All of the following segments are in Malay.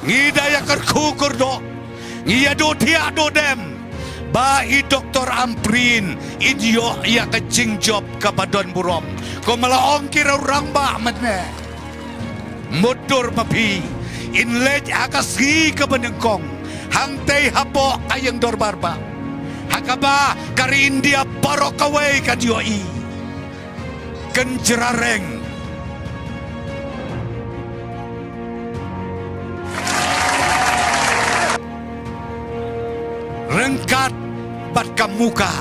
ngidaya kerkukur do ngiyado tiak do dem ba i Dr. Amprin idyo ya kecing job kapadon burom ko malaong kira orang ba matne motor mapi inlet akasgi kabanengkong hangtay hapo kayang dorbarba hakaba kari India paro kaway kadioi kenjerareng rengkat bat kamuka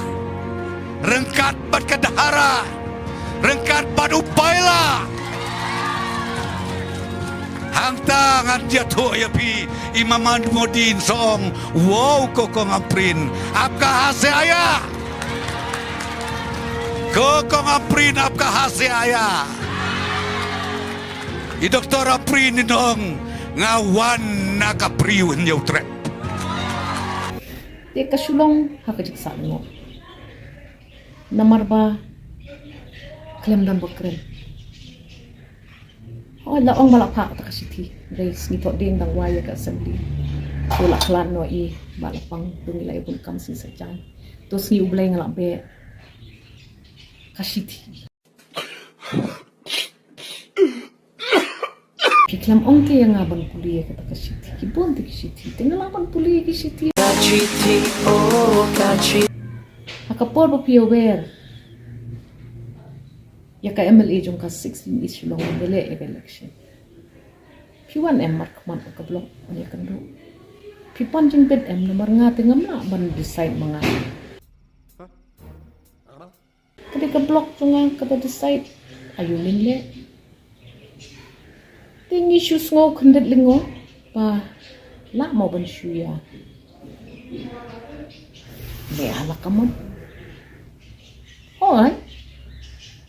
rengkat bat kadahara rengkat bat upaila hangtangan dia tu ya pi imaman modin song wow kokong Amprin apka hase ayah kokong Amprin apka hase ayah i Dr. Amprin nong ngawan nakapriun yaw trep dia kasulong hakajiksa mo namarba klem dan bokrem oh laong malakpak ta kasiti race ni to ding dang waya ka assembly tula klan no i balapang dungilay bun kam si sajang tos ni ublay ngalak be kasiti Kiklam ongke yang abang puli kata kasiti kibon ti kasiti tinggal abang puli kasiti Akapor po piyower Yaka MLA jong ka 16 issue long bele election Piwan mark man akablok anya kando Pipan jing bed nomor nga tingam na ban decide mga Kadi ka blok jong ka decide ayunin le Ting issues ngo kandet lingo pa la mo ban shuya Be halak kamon. Hoy.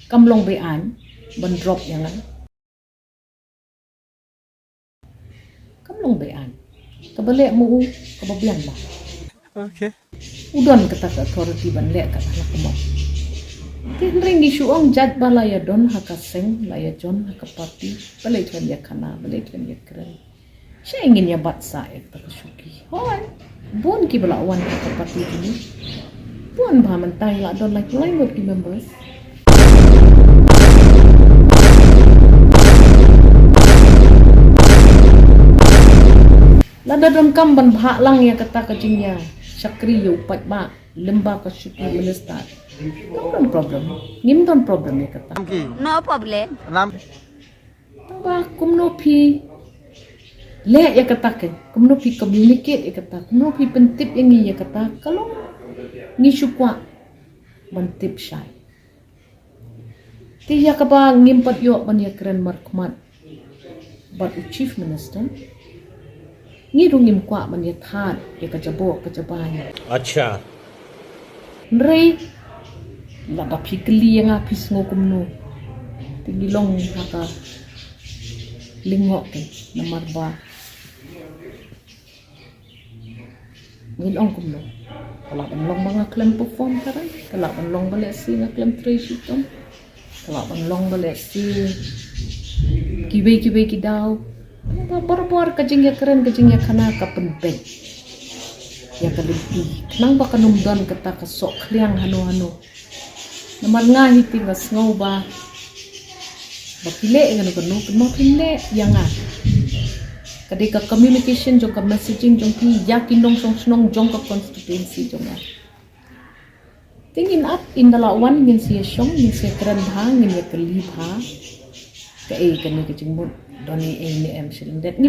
Kamlong bean ban drop yang Kamlong bean. Kabalik mo kababian ba. Okay. Udon kata authority ban lek kata halak kamon. Tinring isu ong jad balaya don hakaseng laya jon hakapati balay tuan ya kana balay tuan ya keren. Siya ingin ya batsa kata kasuki. Hoy. Buon ki balawan kapati ini. Buon ba man tayo la don like language ki members. Lada don kam ban bha lang ya kata kajingya. Syakri yo pat ba lemba ka syuki minister. Don problem. Ngim don problem ya kata. No problem. Ba kumno pi Le ya katakan, kumno pi communicate ya kata, kumno pi pentip yang ya kata, kalau ni syukwa mentip syai. Ti ya kaba ngimpat yo ban ya keren markmat. But chief minister ni rungim kwa ban ya thad ya kajabo kajabanya. Acha. Nrei la ba pi kli yang apis ngo kumno. Tinggi long haka lingok ke nomor ba. Ngin ong kumlo. Kalau long mga klem perform karan, kalau long balik si nga klem trace itom. Kalau long balik si kiwe kidaw. Bor kajing ya keren kajing ya kana kapen bed. Ya kalipi. Nang ba kanumdan kata kasok kliang hano-hano. Naman nga hiti nga sngaw ba. Bakile ngano kanu kemo pile yang nga. Kadika communication jong ka messaging jong pi yakin dong song jong ka constituency jong ya. Tingin at indalawan ngin siya syong ngin siya keren ha ngin ya kelib ha. Ka kani kajing mo doni ni em silindet